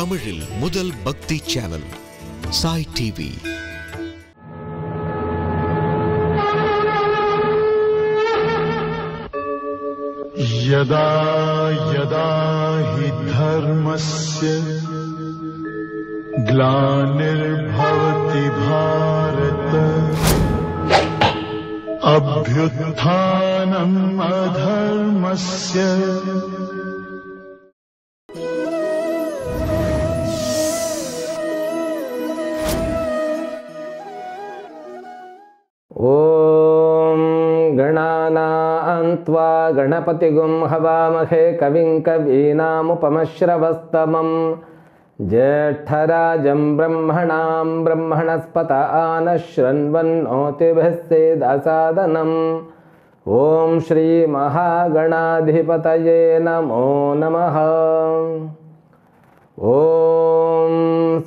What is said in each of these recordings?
தமிழில் முதல் பக்தி சேனல் சாய் டிவி. यदा यदा हि धर्मस्य ग्लानिर्भवति भारत अभ्युत्थानम् अधर्मस्य ओम गणानान्त्वा गणपतिगुं हवामहे कविं कवीनामुपमश्रवस्तमं ज्येष्ठराजं ब्रह्मणां ब्रह्मणस्पत आनशृण्वन्नोतिभिः सेदसादनम्। ओम श्री महागणाधिपतये नमो नमः। ओम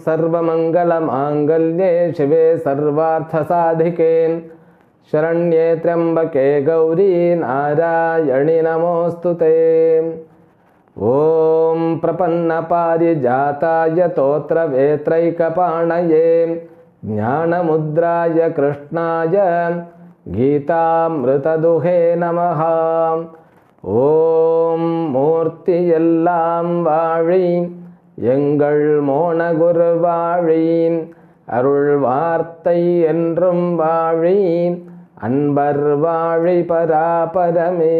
सर्वमंगलमांगल्ये शिवे सर्वार्थसाधिके शरण्ये त्र्यंबके गौरी नारायणि नमोस्तुते। ओम प्रपन्नपारिजाताय तोत्रवेत्रैकपाणये ज्ञानमुद्राय कृष्णाय गीतामृतदुहे नमः। ओम मूर्तियெல்லாம் வாழி எங்கள் மோனகுரு வாழி அருள் வார்த்தை என்றும் வாழி அன்பர் வாழி பராபரமே।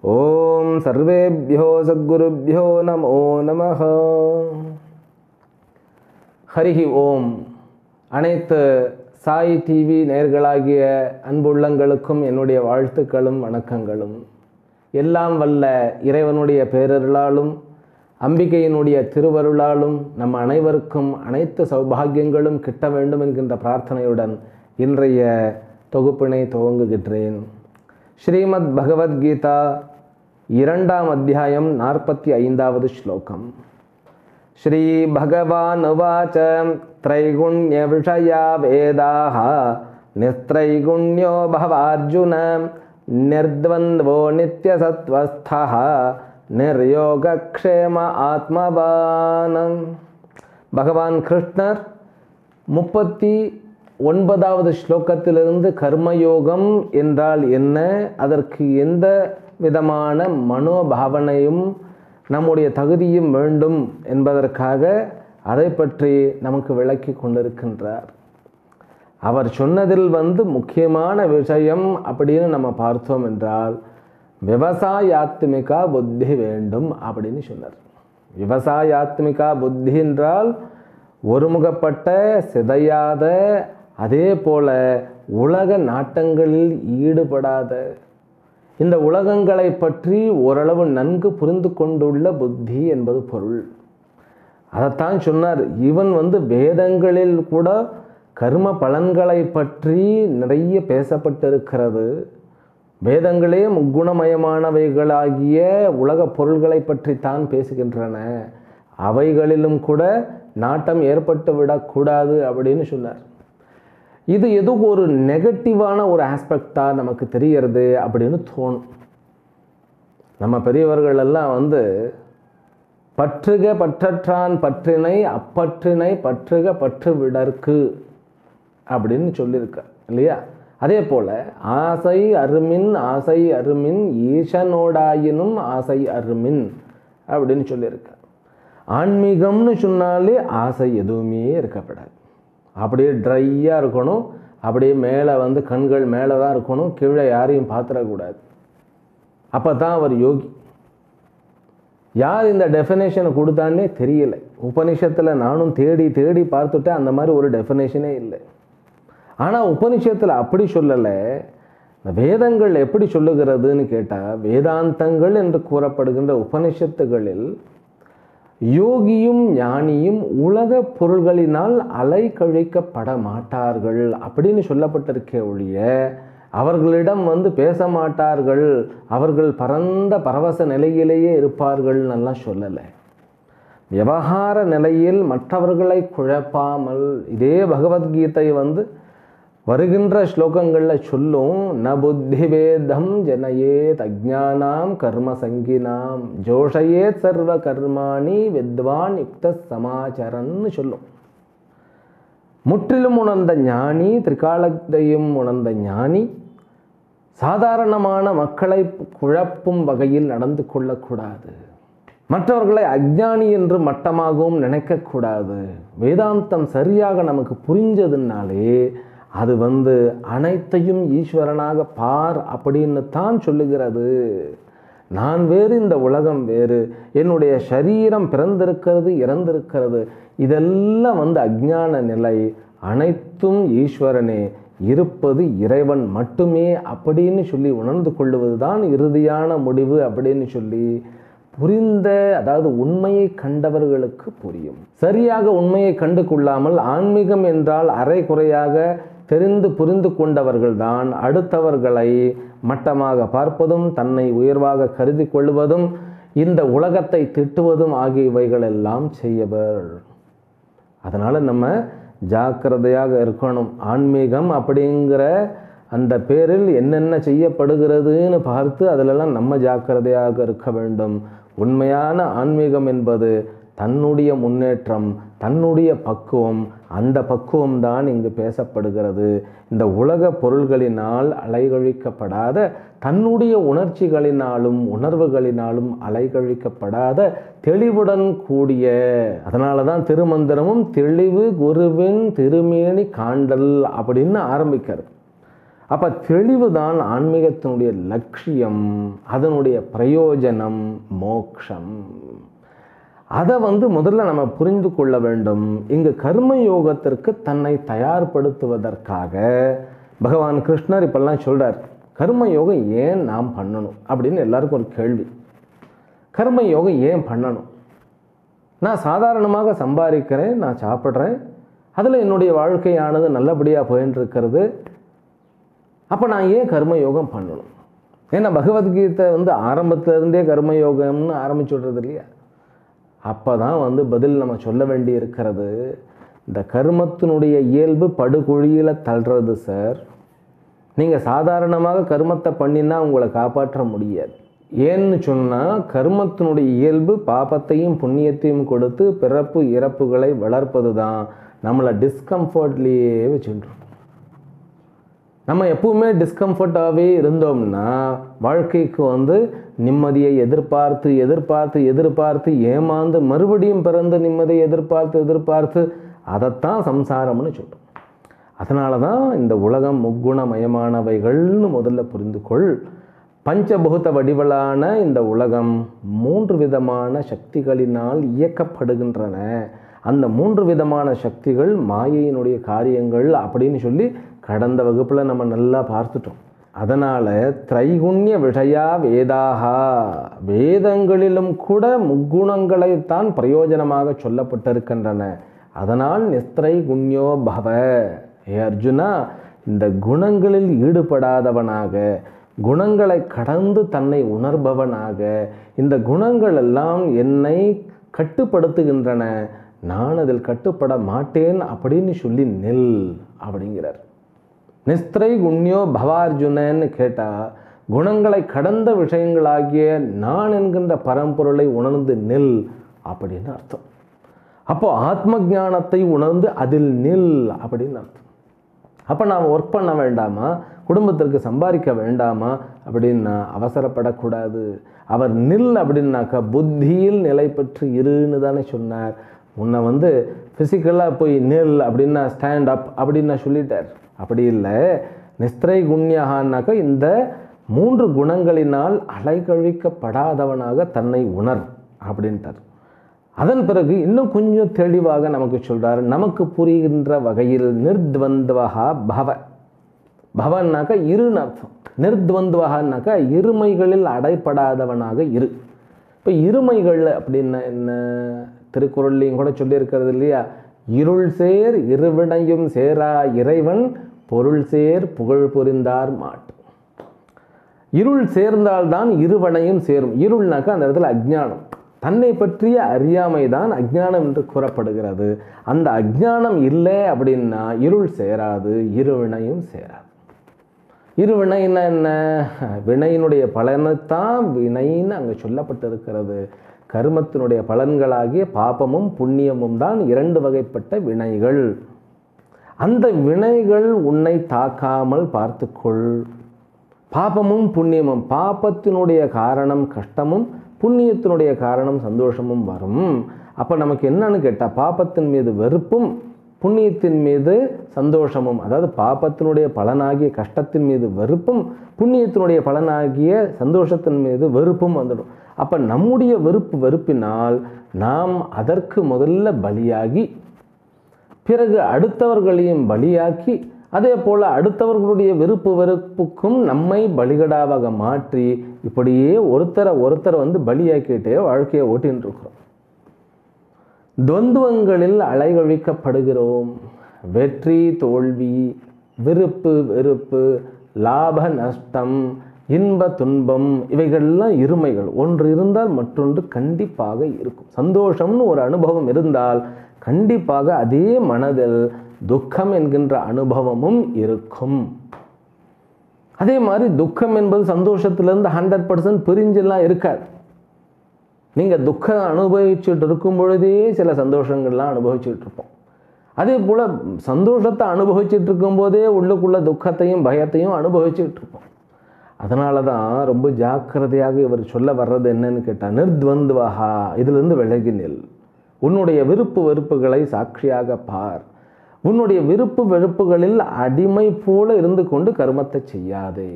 ஓம் சர்வேभ्यो சத்குருभ्यो நமோ நமः। ஹரிஹி ஓம். அனைத்து சாய் டிவி நேயர்களாகிய அன்புள்ளங்களுக்கும் என்னுடைய வாழ்த்துக்களும் வணக்கங்களும். எல்லாம் வல்ல இறைவனுடைய பேரருளாலும் அம்பிகையினுடைய திருவருளாலும் நம் அனைவருக்கும் அனைத்து சௌபாகியங்களும் கிட்ட வேண்டும் என்கின்ற பிரார்த்தனையுடன் இன்றைய தொகுப்பினை துவங்குகின்றேன். ஸ்ரீமத் பகவத்கீதா 2ஆம் அத்தியாயம் 45வது ஸ்லோகம். ஸ்ரீ பகவான் உவாச த்ரைகுண்ய விஷயா வேதாஹ நிஸ்த்ரைகுண்யோ பவார்ஜுன நிர்த்வந்த்வோ நித்யசத்வஸ்தஹ நிர்யோகக்ஷேம ஆத்மவானம். பகவான் கிருஷ்ணர் 39வது ஸ்லோகத்திலிருந்து கர்மயோகம் என்றால் என்ன, அதற்கு எந்த விதமான மனோபாவனையும் நம்முடைய தகுதியும் வேண்டும் என்பதற்காக அதை பற்றி நமக்கு விளக்கி கொண்டிருக்கின்றார். அவர் சொன்னதில் முக்கியமான விஷயம் அப்படின்னு நம்ம பார்த்தோம் என்றால் விவசாயாத்மிகா புத்தி வேண்டும் அப்படின்னு சொன்னார். விவசாயாத்மிகா புத்தி என்றால் ஒருமுகப்பட்ட சிதையாத, அதே போல உலக நாட்டங்களில் ஈடுபடாத, இந்த உலகங்களை பற்றி ஓரளவு நன்கு புரிந்து கொண்டுள்ள புத்தி என்பது பொருள். அதைத்தான் சொன்னார். இவன் வேதங்களில் கூட கர்ம பலன்களை பற்றி நிறைய பேசப்பட்டிருக்கிறது. வேதங்களே முக்குணமயமானவைகளாகிய உலக பொருள்களை பற்றி தான் பேசுகின்றன. அவைகளிலும் கூட நாட்டம் ஏற்பட்டு விடக்கூடாது அப்படின்னு சொன்னார். இது ஏதோ ஒரு நெகட்டிவான ஒரு ஆஸ்பெக்டாக நமக்கு தெரிகிறது அப்படின்னு தோணும். நம்ம பெரியவர்கள் எல்லாம் பற்றுக பற்றற்றான் பற்றினை அப்பற்றினை பற்றுக பற்று விடற்கு அப்படின்னு சொல்லியிருக்கார் இல்லையா? அதே போல் ஆசை அருமின் ஆசை அருமின் ஈசனோடாயினும் ஆசை அருமின் அப்படின்னு சொல்லியிருக்கார். ஆன்மீகம்னு சொன்னாலே ஆசை எதுவுமே இருக்கப்படாது. அப்படியே ட்ரையாக இருக்கணும். அப்படியே மேலே கண்கள் மேலே தான் இருக்கணும், கீழே யாரையும் பார்த்துடக்கூடாது. அப்போ தான் அவர் யோகி. யார் இந்த டெஃபினேஷனை கொடுத்தான்னே தெரியலை. உபனிஷத்தில் நானும் தேடி தேடி பார்த்துட்டேன், அந்த மாதிரி ஒரு டெஃபினேஷனே இல்லை. ஆனால் உபனிஷத்தில் அப்படி சொல்லலை. இந்த வேதங்கள் எப்படி சொல்லுகிறதுன்னு கேட்டால், வேதாந்தங்கள் என்று கூறப்படுகின்ற உபனிஷத்துகளில் யோகியும் ஞானியும் உலக பொருள்களினால் அலை கழிக்கப்பட மாட்டார்கள் அப்படின்னு சொல்லப்பட்டிருக்கே ஒழிய அவர்களிடம் பேச மாட்டார்கள், அவர்கள் பரந்த பரவச நிலையிலேயே இருப்பார்கள் நல்லா சொல்லலை. விவகார நிலையில் மற்றவர்களை குழப்பாமல், இதே பகவத்கீதை வருகின்ற ஸ்லோகங்களில் சொல்லும், ந புத்தி வேதம் ஜனயேத் அஜ்ஞானாம் கர்ம சங்கினாம் ஜோஷயேத் சர்வ கர்மாணி வித்வான் யுக்த சமாச்சரன்னு சொல்லும். முற்றிலும் உணர்ந்த ஞானி, திரிகாலத்தையும் உணர்ந்த ஞானி சாதாரணமான மக்களை குழப்பும் வகையில் நடந்து கொள்ளக்கூடாது. மற்றவர்களை அஞ்ஞானி என்று மட்டமாகவும் நினைக்கக்கூடாது. வேதாந்தம் சரியாக நமக்கு புரிஞ்சதுனாலே அது அனைத்தையும் ஈஸ்வரனாக பார் அப்படின்னு தான் சொல்லுகிறது. நான் வேறு, இந்த உலகம் வேறு, என்னுடைய சரீரம் பிறந்திருக்கிறது இறந்திருக்கிறது, இதெல்லாம் அஞ்ஞான நிலை, அனைத்தும் ஈஸ்வரனே, இருப்பது இறைவன் மட்டுமே அப்படின்னு சொல்லி உணர்ந்து கொள்வது தான் இறுதியான முடிவு அப்படின்னு சொல்லி புரிந்த, அதாவது உண்மையை கண்டவர்களுக்கு புரியும். சரியாக உண்மையை கண்டு கொள்ளாமல் ஆன்மீகம் என்றால் அரை குறையாக தெரிந்து புரிந்து கொண்டவர்கள்தான் அடுத்தவர்களை மட்டமாக பார்ப்பதும், தன்னை உயர்வாக கருதி கொள்வதும், இந்த உலகத்தை திட்டுவதும் ஆகியவைகளெல்லாம் செய்யவர். அதனால் நம்ம ஜாக்கிரதையாக இருக்கணும். ஆன்மீகம் அப்படிங்கிற அந்த பேரில் என்னென்ன செய்யப்படுகிறதுன்னு பார்த்து அதிலெல்லாம் நம்ம ஜாக்கிரதையாக இருக்க வேண்டும். உண்மையான ஆன்மீகம் என்பது தன்னுடைய முன்னேற்றம், தன்னுடைய பக்குவம், அந்த பக்குவம் தான் இங்கு பேசப்படுகிறது. இந்த உலக பொருள்களினால் அலைகழிக்கப்படாத, தன்னுடைய உணர்ச்சிகளினாலும் உணர்வுகளினாலும் அலைகழிக்கப்படாத தெளிவுடன் கூடிய, அதனால தான் திருமந்திரமும் தெளிவு குருவின் திருமேனி காண்டல் அப்படின்னு ஆரம்பிக்கிறது. அப்போ தெளிவு தான் ஆன்மீகத்தினுடைய லட்சியம், அதனுடைய பிரயோஜனம் மோக்ஷம். அதை முதல்ல நம்ம புரிந்து கொள்ள வேண்டும். இங்கு கர்மயோகத்திற்கு தன்னை தயார்படுத்துவதற்காக பகவான் கிருஷ்ணர் இப்பெல்லாம் சொல்கிறார், கர்மயோகம் ஏன் நாம் பண்ணணும் அப்படின்னு எல்லாருக்கும் ஒரு கேள்வி. கர்மயோகம் ஏன் பண்ணணும்? நான் சாதாரணமாக சம்பாதிக்கிறேன், நான் சாப்பிட்றேன், அதில் என்னுடைய வாழ்க்கையானது நல்லபடியாக போயின்னு இருக்கிறது, அப்போ நான் ஏன் கர்மயோகம் பண்ணணும்? ஏன்னா பகவத்கீதை ஆரம்பத்திலேருந்தே கர்மயோகம்னு ஆரம்பிச்சு விடுறது இல்லையா? அப்போ தான் பதில் நம்ம சொல்ல வேண்டி இருக்கிறது. இந்த கர்மத்தினுடைய இயல்பு படுகுழியில் தள்ளுறது சார். நீங்கள் சாதாரணமாக கர்மத்தை பண்ணினா உங்களை காப்பாற்ற முடியாது. ஏன்னு சொன்னால் கர்மத்தினுடைய இயல்பு பாபத்தையும் புண்ணியத்தையும் கொடுத்து பிறப்பு இறப்புகளை வளர்ப்பது தான். நம்மளை டிஸ்கம்ஃபர்ட்லேயே வச்சுட்டுருக்கோம். நம்ம எப்பவுமே டிஸ்கம்ஃபர்ட்டாகவே இருந்தோம்னா வாழ்க்கைக்கு நிம்மதியை எதிர்பார்த்து எதிர்பார்த்து எதிர்பார்த்து ஏமாந்து மறுபடியும் பிறந்த நிம்மதியை எதிர்பார்த்து எதிர்பார்த்து அதைத்தான் சம்சாரம்னு சொல்கிறோம். அதனால தான் இந்த உலகம் முக்குணமயமானவைகள்னு முதல்ல புரிந்து கொள். பஞ்சபூத வடிவலான இந்த உலகம் 3 விதமான சக்திகளினால் இயக்கப்படுகின்றன. அந்த 3 விதமான சக்திகள் மாயையினுடைய காரியங்கள் அப்படின்னு சொல்லி கடந்த வகுப்பில் நம்ம நல்லா பார்த்துட்டோம். அதனால் திரைகுண்ய விஷயா வேதாகா, வேதங்களிலும் கூட முக்குணங்களைத்தான் பிரயோஜனமாக சொல்லப்பட்டிருக்கின்றன. அதனால் நிஸ்திரை குண்யோ பவ, ஏ அர்ஜுனா, இந்த குணங்களில் ஈடுபடாதவனாக, குணங்களை கடந்து தன்னை உணர்பவனாக, இந்த குணங்கள் எல்லாம் என்னை கட்டுப்படுத்துகின்றன, நான் அதில் கட்டுப்பட மாட்டேன் அப்படின்னு சொல்லி நெல் அப்படிங்கிறார். நிஸ்திரை குண்யோ பவார்ஜுனன்னு கேட்டால் குணங்களை கடந்த விஷயங்களாகிய நான் என்கின்ற பரம்பொருளை உணர்ந்து நெல் அப்படின்னு அர்த்தம். அப்போ ஆத்ம ஞானத்தை உணர்ந்து அதில் நில் அப்படின்னு அர்த்தம். அப்போ நாம் ஒர்க் பண்ண வேண்டாமா, குடும்பத்திற்கு சம்பாதிக்க வேண்டாமா அப்படின்னா அவசரப்படக்கூடாது. அவர் நில் அப்படின்னாக்கா புத்தியில் நிலை பெற்று இருன்னு தானே சொன்னார். உன்னை ஃபிசிக்கலாக போய் நில் அப்படின்னா ஸ்டாண்ட் அப் அப்படின்னா சொல்லிட்டார். அப்படி இல்லை, நிஸ்திரை குண்யகான்னாக்கா இந்த 3 குணங்களினால் அலைகழிக்கப்படாதவனாக தன்னை உணர் அப்படின்ட்டார். அதன் பிறகு இன்னும் கொஞ்சம் தெளிவாக நமக்கு சொல்கிறார். நமக்கு புரிகின்ற வகையில் நிர்த்வந்த்வஹா பவ, பவன்னாக்கா இருன்னு அர்த்தம். நிர்த்வந்த்வஹான்னாக்கா இருமைகளில் அடைப்படாதவனாக இரு. இப்போ இருமைகள் அப்படின்னா என்ன? திருக்குறள்லையும் கூட சொல்லியிருக்கிறது இல்லையா, இருள் சேர் இருவினையும் சேரா இறைவன் பொருள் சேர் புகழ் புரிந்தார் மாட்டு. இருள் சேர்ந்தால்தான் இருவனையும் சேரும். இருள்னாக்கா அந்த இடத்துல அஜ்ஞானம், தன்னை பற்றிய அறியாமை தான் அஜ்ஞானம் என்று கூறப்படுகிறது. அந்த அஜ்ஞானம் இல்லை அப்படின்னா இருள் சேராது, இருவினையும் சேராது. இருவினைன்னா என்ன? வினையினுடைய பலனைத்தான் வினைன்னு அங்கே சொல்லப்பட்டிருக்கிறது. கர்மத்தினுடைய பலன்களாகிய பாபமும் புண்ணியமும் தான் 2 வகைப்பட்ட வினைகள். அந்த வினைகள் உன்னை தாக்காமல் பார்த்துக்கொள். பாபமும் புண்ணியமும், பாபத்தினுடைய காரணம் கஷ்டமும், புண்ணியத்தினுடைய காரணம் சந்தோஷமும் வரும். அப்போ நமக்கு என்னன்னு கேட்டால், பாபத்தின் மீது வெறுப்பும் புண்ணியத்தின் மீது சந்தோஷமும், அதாவது பாபத்தினுடைய பலனாகிய கஷ்டத்தின் மீது வெறுப்பும் புண்ணியத்தினுடைய பலனாகிய சந்தோஷத்தின் மீது வெறுப்பும் வந்துடும். அப்போ நம்முடைய வெறுப்பினால் நாம் அதற்கு முதல்ல பலியாகி, பிறகு அடுத்தவர்களையும் பலியாக்கி, அதே போல் அடுத்தவர்களுடைய வெறுப்புக்கும் நம்மை பலிகடாவாக மாற்றி, இப்படியே ஒருத்தரை பலியாக்கிட்டே வாழ்க்கையை ஓட்டின்னு இருக்கிறோம். துவந்துவங்களில் அலைகழிக்கப்படுகிறோம். வெற்றி தோல்வி, விருப்பு வெறுப்பு, லாப நஷ்டம், இன்ப துன்பம், இவைகள்லாம் இருமைகள். ஒன்று இருந்தால் மற்றொன்று கண்டிப்பாக இருக்கும். சந்தோஷம்னு ஒரு அனுபவம் இருந்தால் கண்டிப்பாக அதே மனதில் துக்கம் என்கின்ற அனுபவமும் இருக்கும். அதே மாதிரி துக்கம் என்பது சந்தோஷத்திலிருந்து 100% பிரிஞ்செல்லாம் இருக்காது. நீங்கள் துக்கம் அனுபவிச்சுட்டு இருக்கும் பொழுதே சில சந்தோஷங்கள்லாம் அனுபவிச்சுட்டு இருப்போம். அதே போல் சந்தோஷத்தை அனுபவிச்சுட்டு இருக்கும்போதே உள்ளுக்குள்ள துக்கத்தையும் பயத்தையும் அனுபவிச்சுட்டு இருப்போம். அதனால தான் ரொம்ப ஜாக்கிரதையாக இவர் சொல்ல வர்றது என்னன்னு கேட்டால், நிர்த்வந்துவஹா, இதிலிருந்து விலகி நில். உன்னுடைய விருப்பு வெறுப்புகளை சாட்சியாக பார். உன்னுடைய விருப்பு வெறுப்புகளில் அடிமை போல இருந்து கொண்டு கர்மத்தை செய்யாதே.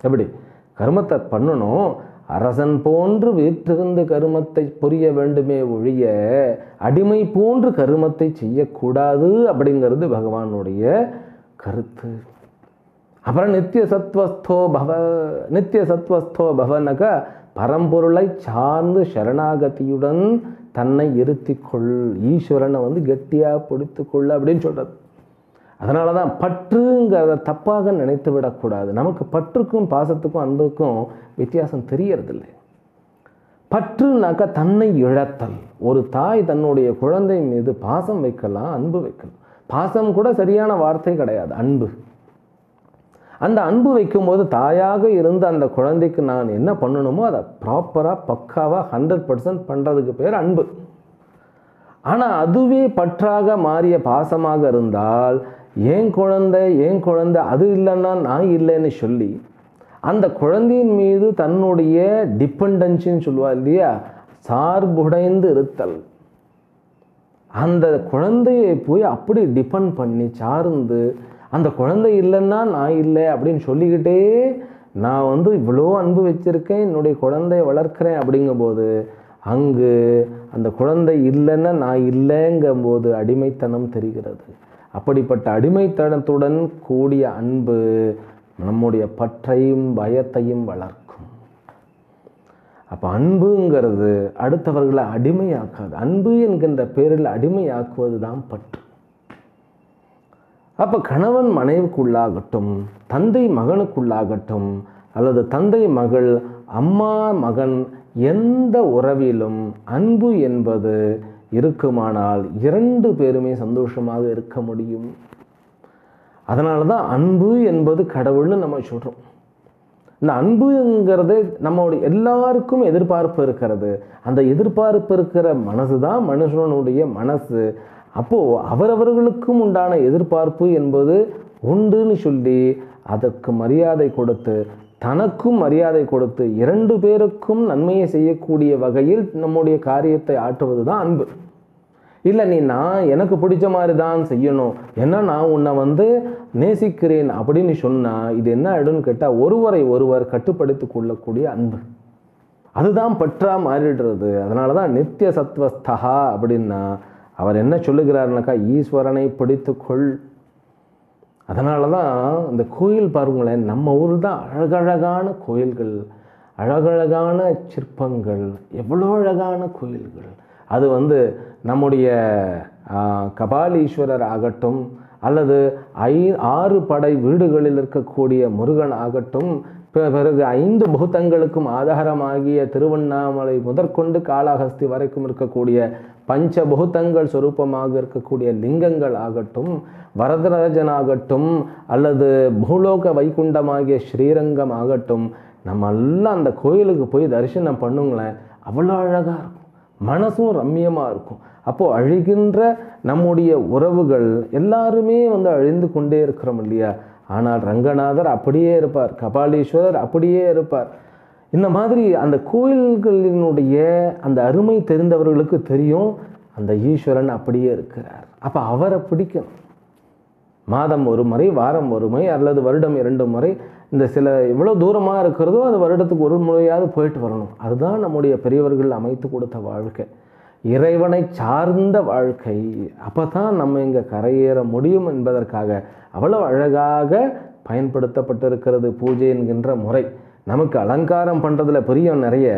எப்படி கர்மத்தை பண்ணணும்? அரசன் போன்று வீற்றிருந்து கர்மத்தை புரிய வேண்டுமே ஒழிய அடிமை போன்று கர்மத்தை செய்யக்கூடாது அப்படிங்கிறது பகவானுடைய கருத்து. அப்புறம் நித்திய சத்வஸ்தோ பவனக, பரம்பொருளை சார்ந்து சரணாகதியுடன் தன்னை இருத்திக்கொள். ஈஸ்வரனை கெட்டியாக பிடித்துக்கொள் அப்படின்னு சொல்கிறது. அதனால தான் பற்றுங்கிறத தப்பாக நினைத்து விடக்கூடாது. நமக்கு பற்றுக்கும் பாசத்துக்கும் அன்புக்கும் வித்தியாசம் தெரியறதில்லை. பற்றுனாக்கா தன்னை இழத்தல். ஒரு தாய் தன்னுடைய குழந்தை மீது பாசம் வைக்கலாம், அன்பு வைக்கலாம். பாசம் கூட சரியான வார்த்தை கிடையாது, அன்பு. அந்த அன்பு வைக்கும்போது தாயாக இருந்து அந்த குழந்தைக்கு நான் என்ன பண்ணணுமோ அதை ப்ராப்பராக பக்காவாக 100% பண்ணுறதுக்கு பேர் அன்பு. ஆனால் அதுவே பற்றாக மாறிய பாசமாக இருந்தால், ஏன் குழந்தை அது இல்லைன்னா நான் இல்லைன்னு சொல்லி அந்த குழந்தையின் மீது தன்னுடைய டிபெண்டன்சின்னு சொல்லுவா இல்லையா, சார்புடைந்து இருத்தல். அந்த குழந்தையை போய் அப்படி டிபெண்ட் பண்ணி சார்ந்து, அந்த குழந்தை இல்லைன்னா நான் இல்லை அப்படின்னு சொல்லிக்கிட்டே நான் இவ்வளோ அன்பு வச்சுருக்கேன், என்னுடைய குழந்தைய வளர்க்குறேன் அப்படிங்கும்போது அங்கு அந்த குழந்தை இல்லைன்னா நான் இல்லைங்கும்போது அடிமைத்தனம் தெரிகிறது. அப்படிப்பட்ட அடிமைத்தனத்துடன் கூடிய அன்பு நம்முடைய பற்றையும் பயத்தையும் வளர்க்கும். அப்போ அன்புங்கிறது அடுத்தவர்களை அடிமையாக்காது. அன்பு என்கின்ற பேரில் அடிமையாக்குவது தான் பற்று. அப்போ கணவன் மனைவிக்குள்ளாகட்டும், தந்தை மகனுக்குள்ளாகட்டும், அல்லது தந்தை மகள், அம்மா மகன், எந்த உறவிலும் அன்பு என்பது இருக்குமானால் 2 பேருமே சந்தோஷமாக இருக்க முடியும். அதனால தான் அன்பு என்பது கடவுள்னு நம்ம சொல்கிறோம். இந்த அன்புங்கிறது நம்மளுடைய எல்லாருக்கும் எதிர்பார்ப்பு இருக்கிறது. அந்த எதிர்பார்ப்பு இருக்கிற மனசு தான் மனுஷனுடைய மனசு. அப்போது அவரவர்களுக்கும் உண்டான எதிர்பார்ப்பு என்பது உண்டுன்னு சொல்லி அதற்கு மரியாதை கொடுத்து, தனக்கும் மரியாதை கொடுத்து, 2 பேருக்கும் நன்மையை செய்யக்கூடிய வகையில் நம்முடைய காரியத்தை ஆற்றுவது தான் அன்பு. இல்லை நான் எனக்கு பிடிச்ச மாதிரி தான் செய்யணும், ஏன்னா நான் உன்னை நேசிக்கிறேன் அப்படின்னு சொன்னால் இது என்ன ஆகிடும்னு கேட்டால் ஒருவரை ஒருவர் கட்டுப்படுத்தி கொள்ளக்கூடிய அன்பு. அதுதான் பற்றா மாறிடுறது. அதனால தான் நித்திய சத்வஸ்தா அப்படின்னா அவர் என்ன சொல்லுகிறாருனாக்கா, ஈஸ்வரனை பிடித்துக்கொள். அதனால தான் இந்த கோயில் பாருங்களேன், நம்ம ஊரில் தான் அழகழகான கோயில்கள், அழகழகான சிற்பங்கள், எவ்வளோ அழகான கோயில்கள். அது நம்முடைய கபாலீஸ்வரர் ஆகட்டும், அல்லது 6 படை வீடுகளில் இருக்கக்கூடிய முருகன் ஆகட்டும், பிறகு 5 பூதங்களுக்கும் ஆதாரமாகிய திருவண்ணாமலை முதற்கொண்டு காளஹஸ்தி வரைக்கும் இருக்கக்கூடிய பஞ்சபூதங்கள் சொரூபமாக இருக்கக்கூடிய லிங்கங்கள் ஆகட்டும், வரதராஜன் ஆகட்டும், அல்லது பூலோக வைகுண்டமாகிய ஸ்ரீரங்கம் ஆகட்டும், நம்ம எல்லாம் அந்த கோயிலுக்கு போய் தரிசனம் பண்ணுங்களேன், அவ்வளோ அழகாக இருக்கும், மனசும் ரம்மியமாக இருக்கும். அப்போது அழிகின்ற நம்முடைய உறவுகள் எல்லாருமே அழிந்து கொண்டே இருக்கிறோம் இல்லையா? ஆனால் ரங்கநாதர் அப்படியே இருப்பார், கபாலீஸ்வரர் அப்படியே இருப்பார். இந்த மாதிரி அந்த கோயில்களினுடைய அந்த அருமை தெரிந்தவர்களுக்கு தெரியும், அந்த ஈஸ்வரன் அப்படியே இருக்கிறார். அப்போ அவரை பிடிக்கணும். மாதம் ஒரு முறை, வாரம் ஒரு முறை, அல்லது வருடம் 2 முறை, இந்த சில எவ்வளோ தூரமாக இருக்கிறதோ அது வருடத்துக்கு ஒரு முறையாவது போயிட்டு வரணும். அதுதான் நம்முடைய பெரியவர்கள் அமைத்து கொடுத்த வாழ்க்கை, இறைவனை சார்ந்த வாழ்க்கை. அப்போ தான் நம்ம இங்கே கரையேற முடியும் என்பதற்காக அவ்வளோ அழகாக பயன்படுத்தப்பட்டிருக்கிறது பூஜை என்கின்ற முறை. நமக்கு அலங்காரம் பண்ணுறதுல பிரியம் நிறைய.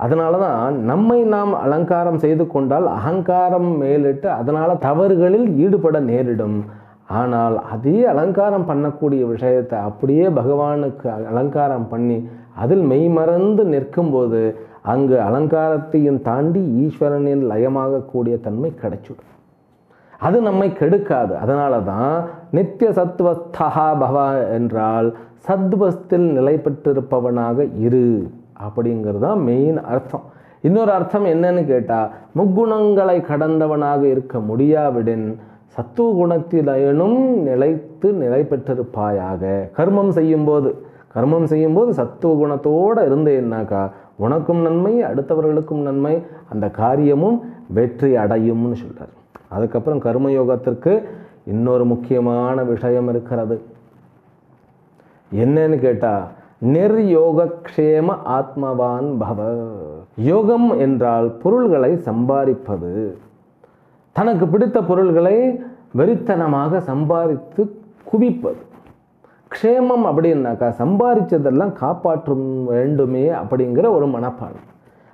அதனால தான் நம்மை நாம் அலங்காரம் செய்து கொண்டால் அகங்காரம் மேலிட்டு அதனால் தவறுகளில் ஈடுபட நேரிடும். ஆனால் அதே அலங்காரம் பண்ணக்கூடிய விஷயத்தை அப்படியே பகவானுக்கு அலங்காரம் பண்ணி அதில் மெய்மறந்து நிற்கும்போது அங்கு அலங்காரத்தையும் தாண்டி ஈஸ்வரனின் லயமாகக்கூடிய தன்மை கிடைச்சிடும். அது நம்மை கெடுக்காது. அதனால தான் நித்திய சத்வஸ்தா பவ என்றால் சத்வஸ்தில் நிலை பெற்றிருப்பவனாக இரு அப்படிங்கிறது தான் மெயின் அர்த்தம். இன்னொரு அர்த்தம் என்னன்னு கேட்டால், முக்குணங்களை கடந்தவனாக இருக்க முடியாவிடின் சத்துவ குணத்திலும் நிலை பெற்றிருப்பாயாக. கர்மம் செய்யும்போது சத்துவ குணத்தோடு இருந்தேன்னாக்கா உனக்கும் நன்மை, அடுத்தவர்களுக்கும் நன்மை, அந்த காரியமும் வெற்றி அடையும்னு சொல்கிறார். அதுக்கப்புறம் கர்மயோகத்திற்கு இன்னொரு முக்கியமான விஷயம் இருக்கிறது. என்னன்னு கேட்டால், நிர்யோகக்ஷேம ஆத்மவான் பவ. யோகம் என்றால் பொருள்களை சம்பாதிப்பது, தனக்கு பிடித்த பொருள்களை வெறித்தனமாக சம்பாதித்து குவிப்பது. க்ஷேமம் அப்படின்னாக்கா சம்பாதிச்சதெல்லாம் காப்பாற்றும் வேண்டுமே அப்படிங்கிற ஒரு மனப்பான்மை.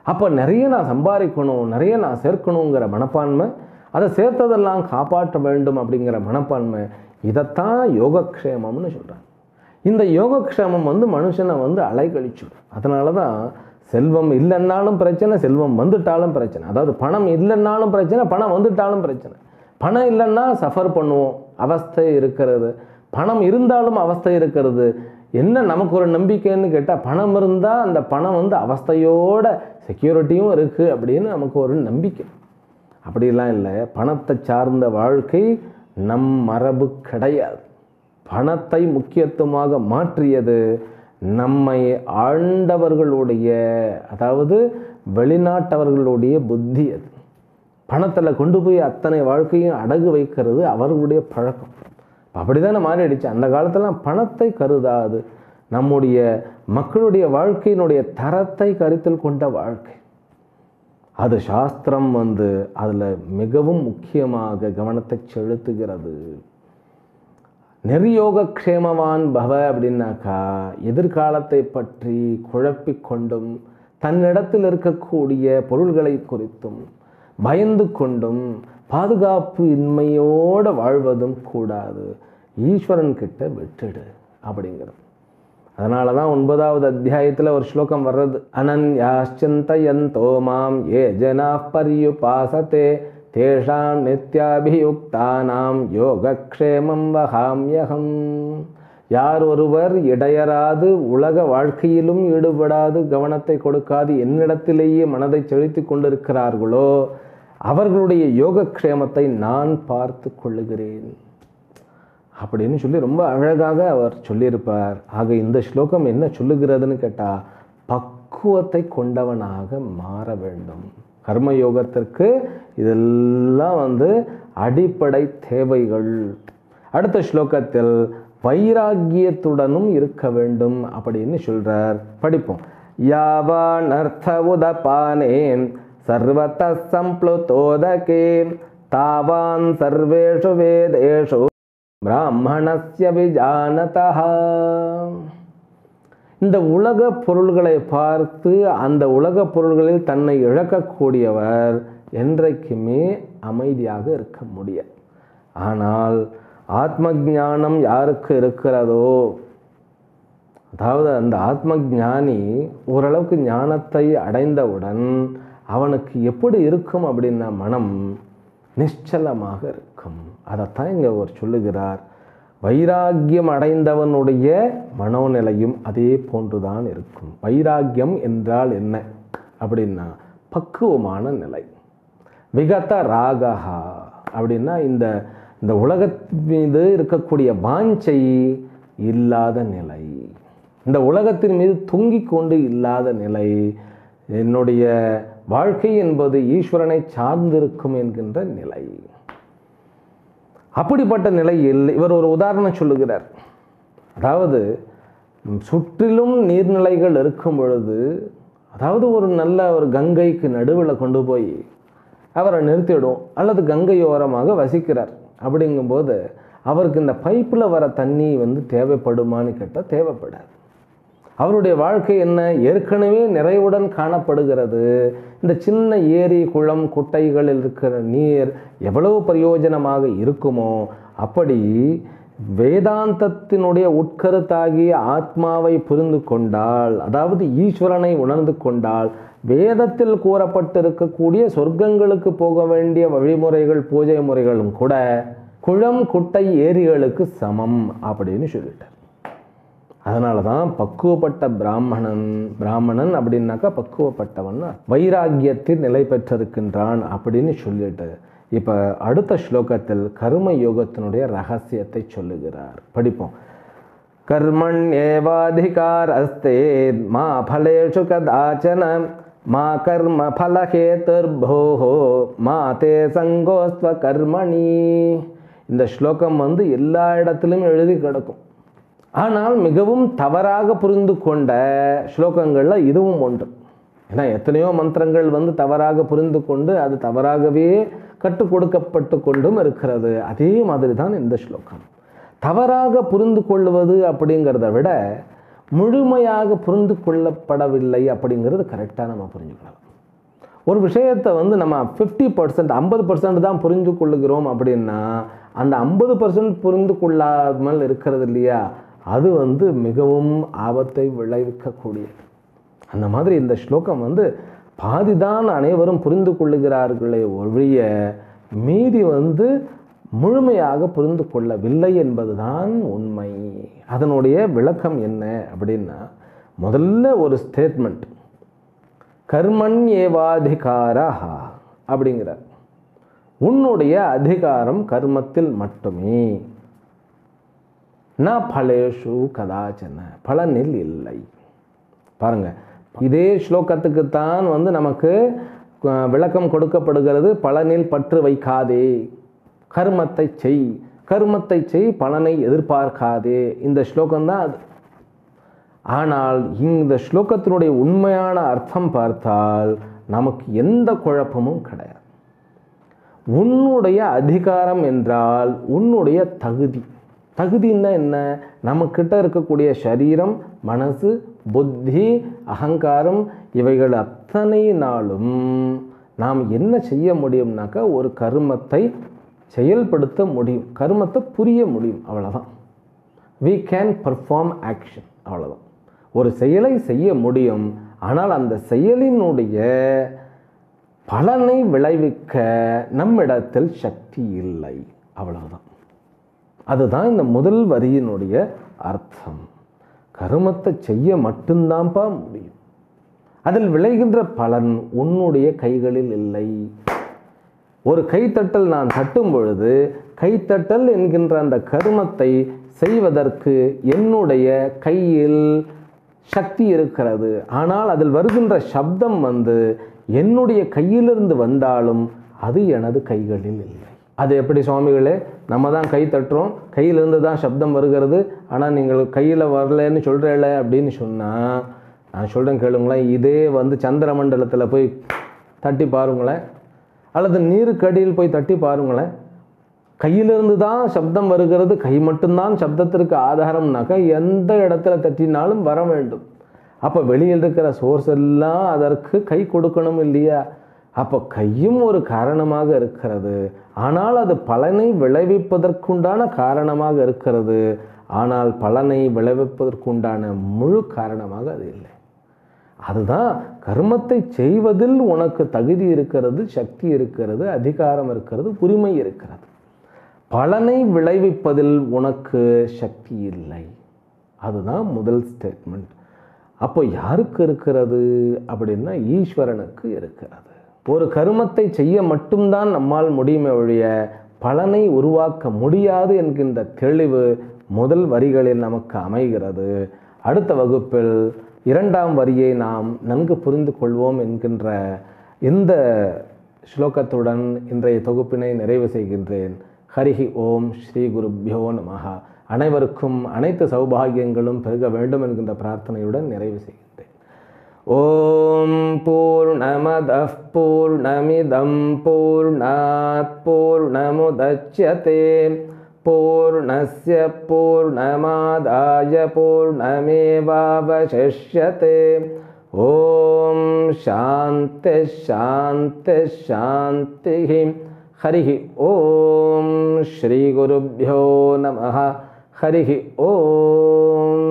அப்போ நிறைய நான் சம்பாதிக்கணும், நிறைய நான் சேர்க்கணுங்கிற மனப்பான்மை, அதை சேர்த்ததெல்லாம் காப்பாற்ற வேண்டும் அப்படிங்கிற மனப்பான்மை, இதைத்தான் யோகக்ஷேமம்னு சொல்கிறாங்க. இந்த யோகக்ஷேமம் மனுஷனை அலைக்கழிச்சுடும். அதனால தான் செல்வம் இல்லைன்னாலும் பிரச்சனை, செல்வம் வந்துட்டாலும் பிரச்சனை. அதாவது பணம் இல்லைன்னாலும் பிரச்சனை, பணம் வந்துட்டாலும் பிரச்சனை. பணம் இல்லைன்னா சஃபர் பண்ணுவோம், அவஸ்தை இருக்கிறது. பணம் இருந்தாலும் அவஸ்தை இருக்கிறது. என்ன நமக்கு ஒரு நம்பிக்கைன்னு கேட்டால், பணம் இருந்தால் அந்த பணம் அவஸ்தையோட செக்யூரிட்டியும் இருக்குது அப்படின்னு நமக்கு ஒரு நம்பிக்கை. அப்படிலாம் இல்லை. பணத்தை சார்ந்த வாழ்க்கை நம் மரபு கிடையாது. பணத்தை முக்கியத்துவமாக மாற்றியது நம்மை ஆண்டவர்களுடைய, அதாவது வெளிநாட்டவர்களுடைய புத்தி. அது பணத்தில் கொண்டு போய் அத்தனை வாழ்க்கையும் அடகு வைக்கிறது அவர்களுடைய பழக்கம். அப்படி தானே மாறிடுச்சு. அந்த காலத்திலாம் பணத்தை கருதாது, நம்முடைய மக்களுடைய வாழ்க்கையினுடைய தரத்தை கருத்தில் கொண்ட வாழ்க்கை. அது சாஸ்திரம் அதில் மிகவும் முக்கியமாக கவனத்தை செலுத்துகிறது. நிர்யோகக்ஷேமவான் பவ அப்படின்னாக்கா, எதிர்காலத்தை பற்றி குழப்பிக்கொண்டும் தன்னிடத்தில் இருக்கக்கூடிய பொருள்களை குறித்தும் பயந்து கொண்டும் பாதுகாப்பு இன்மையோடு வாழ்வதும் கூடாது. ஈஸ்வரன் கிட்ட விட்டுடு அப்படிங்கிறது. அதனால தான் 9வது அத்தியாயத்தில் ஒரு ஸ்லோகம் வர்றது, அனன்யாச்சிந்தயந்தோ மாம் ஏ ஜனா பர்யுபாசதே தேஷாம் நித்யாபியுக்தானாம் யோகக்ஷேமம் வகாம்யகம். யார் ஒருவர் இடையராது உலக வாழ்க்கையிலும் ஈடுபடாது கவனத்தை கொடுக்காது என்னிடத்திலேயே மனதை செலுத்தி கொண்டிருக்கிறார்களோ அவர்களுடைய யோகக்ஷேமத்தை நான் பார்த்து கொள்ளுகிறேன் அப்படின்னு சொல்லி ரொம்ப அழகாக அவர் சொல்லியிருப்பார். ஆக இந்த ஸ்லோகம் என்ன சொல்லுகிறதுன்னு கேட்டால், பக்குவத்தை கொண்டவனாக மாற வேண்டும். கர்மயோகத்திற்கு இதெல்லாம் அடிப்படை தேவைகள். அடுத்த ஸ்லோகத்தில் வைராக்கியத்துடனும் இருக்க வேண்டும் அப்படின்னு சொல்றார். படிப்போம். யாவான் அர்த்த உதபானே சர்வத சம்ப்ளுதோதகே தாவான் சர்வேஷு வேதேஷு பிராமணஸ்ய விஜானதஹ. இந்த உலக பொருள்களை பார்த்து அந்த உலக பொருள்களில் தன்னை இழக்கக்கூடியவர் என்றைக்குமே அமைதியாக இருக்க முடியாது. ஆனால் ஆத்ம ஞானம் யாருக்கு இருக்கிறதோ, அதாவது அந்த ஆத்ம ஞானி ஓரளவுக்கு ஞானத்தை அடைந்தவுடன் அவனுக்கு எப்படி இருக்கும் அப்படின்னா மனம் நிശ്ചலமாக இருக்கும். அதைத்தான் இங்கே அவர் சொல்லுகிறார். வைராக்கியம் அடைந்தவனுடைய மனோநிலையும் அதே போன்றுதான் இருக்கும். வைராக்கியம் என்றால் என்ன அப்படின்னா பக்குவமான நிலை. விகத ராகஹா அப்படின்னா இந்த உலகத்தின் மீது இருக்கக்கூடிய வாஞ்சை இல்லாத நிலை, இந்த உலகத்தின் மீது தொங்கிக் கொண்டு இல்லாத நிலை, என்னுடைய வாழ்க்கை என்பது ஈஸ்வரனை சார்ந்திருக்கும் என்கின்ற நிலை. அப்படிப்பட்ட நிலையில் இவர் ஒரு உதாரணம் சொல்லுகிறார். அதாவது சுற்றிலும் நீர்நிலைகள் இருக்கும் பொழுது, அதாவது ஒரு நல்ல ஒரு கங்கைக்கு நடுவில் கொண்டு போய் அவரை நிறுத்திடும், அல்லது கங்கையோரமாக வசிக்கிறார். அப்படிங்கும்போது அவருக்கு இந்த பைப்பில் வர தண்ணி தேவைப்படுமான்னு கேட்டால் தேவைப்படாது. அவருடைய வாழ்க்கை என்ன, ஏற்கனவே நிறைவுடன் காணப்படுகிறது. இந்த சின்ன ஏரி குளம் குட்டைகளில் இருக்கிற நீர் எவ்வளவு பிரயோஜனமாக இருக்குமோ, அப்படி வேதாந்தத்தினுடைய உட்கருத்தாகிய ஆத்மாவை புரிந்து கொண்டால், அதாவது ஈஸ்வரனை உணர்ந்து கொண்டால், வேதத்தில் கூறப்பட்டிருக்கக்கூடிய சொர்க்கங்களுக்கு போக வேண்டிய வழிமுறைகள் பூஜை முறைகளும் கூட குளம் குட்டை ஏரிகளுக்கு சமம் அப்படின்னு சொல்லிட்டார். அதனால தான் பக்குவப்பட்ட பிராமணன் அப்படின்னாக்கா பக்குவப்பட்டவன், வைராக்கியத்தில் நிலை பெற்றிருக்கின்றான் அப்படின்னு சொல்லிட்டு இப்போ அடுத்த ஸ்லோகத்தில் கர்ம யோகத்தினுடைய ரகசியத்தை சொல்லுகிறார். படிப்போம். கர்மண் ஏவாதிகாரஸ்தே மா பலேஷு கதாச்சன மா கர்ம பலஹேதுர்போஹோ மா தே சங்கோஸ்வ கர்மணி. இந்த ஸ்லோகம் எல்லா இடத்திலும் எழுதி கிடக்கும். ஆனால் மிகவும் தவறாக புரிந்து கொண்ட ஸ்லோகங்களில் இதுவும் ஒன்று. ஏன்னா எத்தனையோ மந்திரங்கள் தவறாக புரிந்து கொண்டு அது தவறாகவே கற்றுக் கொடுக்கப்பட்டு கொண்டும் இருக்கிறது. அதே மாதிரி தான் இந்த ஸ்லோகம். தவறாக புரிந்து கொள்வது அப்படிங்கிறத விட முழுமையாக புரிந்து கொள்ளப்படவில்லை அப்படிங்கிறது கரெக்டாக நம்ம புரிஞ்சுக்கலாம். ஒரு விஷயத்தை நம்ம 50% 50% தான் புரிந்து கொள்ளுகிறோம் அப்படின்னா அந்த 50% புரிந்து கொள்ளாமல் இருக்கிறது இல்லையா, அது மிகவும் ஆபத்தை விளைவிக்கக்கூடியது. அந்த மாதிரி இந்த ஸ்லோகம் பாதிதான் அனைவரும் புரிந்து கொள்ளுகிறார்களே ஒழிய மீறி முழுமையாக புரிந்து கொள்ளவில்லை என்பதுதான் உண்மை. அதனுடைய விளக்கம் என்ன அப்படின்னா, முதல்ல ஒரு ஸ்டேட்மெண்ட், கர்மண் ஏவாதிகாரா அப்படிங்கிறார். உன்னுடைய அதிகாரம் கர்மத்தில் மட்டுமே, ந பலேஷு கதாச்சன, பலனில் இல்லை. பாருங்க, இதே ஸ்லோகத்துக்குத்தான் நமக்கு விளக்கம் கொடுக்கப்படுகிறது. பலனில் பற்று வைக்காதே, கர்மத்தை செய், கர்மத்தை செய், பலனை எதிர்பார்க்காதே. இந்த ஸ்லோகம்தான் அது. ஆனால் இந்த ஸ்லோகத்தினுடைய உண்மையான அர்த்தம் பார்த்தால் நமக்கு எந்த குழப்பமும் கிடையாது. உன்னுடைய அதிகாரம் என்றால் உன்னுடைய தகுதி. தகுதின்னா என்ன? நம்மக்கிட்ட இருக்கக்கூடிய சரீரம், மனசு, புத்தி, அகங்காரம் இவைகள் அத்தனை நாளும் நாம் என்ன செய்ய முடியும்னாக்கா ஒரு கர்மத்தை செயல்படுத்த முடியும், கர்மத்தை புரிய முடியும், அவ்வளோதான். we can perform action, அவ்வளோதான். ஒரு செயலை செய்ய முடியும், ஆனால் அந்த செயலினுடைய பலனை விளைவிக்க நம்மிடத்தில் சக்தி இல்லை, அவ்வளவுதான். அதுதான் இந்த முதல் வரியினுடைய அர்த்தம். கர்மத்தை செய்ய மட்டும்தான்ப்பா முடியும், அதில் விளைகின்ற பலன் உன்னுடைய கைகளில் இல்லை. ஒரு கைத்தட்டல் நான் தட்டும் பொழுது கைத்தட்டல் என்கின்ற அந்த கர்மத்தை செய்வதற்கு என்னுடைய கையில் சக்தி இருக்கிறது. ஆனால் அதில் வருகின்ற சப்தம் என்னுடைய கையிலிருந்து வந்தாலும் அது எனது கைகளில் இல்லை. அது எப்படி சுவாமிகளே? நம்ம தான் கை தட்டுறோம், கையிலிருந்து தான் சப்தம் வருகிறது, ஆனால் நீங்கள் கையில் வரலன்னு சொல்கிறேல அப்படின்னு சொன்னால், நான் சொல்கிறேன் கேளுங்களேன். இதே சந்திர மண்டலத்தில் போய் தட்டி பாருங்களேன், அல்லது நீருக்கடியில் போய் தட்டி பாருங்களேன். கையிலிருந்து தான் சப்தம் வருகிறது, கை மட்டும்தான் சப்தத்திற்கு ஆதாரம்னாக்கா எந்த இடத்துல தட்டினாலும் வர வேண்டும். அப்போ வெளியில் இருக்கிற சோர்ஸ் எல்லாம் அதற்கு கை கொடுக்கணும் இல்லையா? அப்போ கையும் ஒரு காரணமாக இருக்கிறது, ஆனால் அது பலனை விளைவிப்பதற்குண்டான காரணமாக இருக்கிறது. ஆனால் பலனை விளைவிப்பதற்குண்டான முழு காரணமாக அது இல்லை. அதுதான் கர்மத்தை செய்வதில் உனக்கு தகுதி இருக்கிறது, சக்தி இருக்கிறது, அதிகாரம் இருக்கிறது, உரிமை இருக்கிறது. பலனை விளைவிப்பதில் உனக்கு சக்தி இல்லை. அதுதான் முதல் ஸ்டேட்மெண்ட். அப்போ யாருக்கு இருக்கிறது அப்படின்னா ஈஸ்வரனுக்கு இருக்கிறது. ஒரு கர்மத்தை செய்ய மட்டும்தான் நம்மால் முடியுமே ஒழிய பலனை உருவாக்க முடியாது என்கின்ற தெளிவு முதல் வரிகளில் நமக்கு அமைகிறது. அடுத்த வகுப்பில் இரண்டாம் வரியை நாம் நன்கு புரிந்து கொள்வோம் என்கின்ற இந்த ஸ்லோகத்துடன் இன்றைய தொகுப்பினை நிறைவு செய்கின்றேன். ஹரிஹி ஓம் ஸ்ரீ குருப்யோ நமஹ. அனைவருக்கும் அனைத்து சௌபாகியங்களும் பெருக வேண்டும் என்கின்ற பிரார்த்தனையுடன் நிறைவு செய்கின்றேன். ஓம் பூர்ணமதః பூர்ணமிதம் பூர்ணாத் பூர்ணமுதச்யதே பூர்ணஸ்ய பூர்ணமாதாய பூர்ணமேவாவசிஷ்யதே. ஓம் சாந்தி சாந்தி சாந்தி. ஹரிஹி ஓம் ஸ்ரீ குருப்யோ நமஹ. ஹரிஹி ஓம்.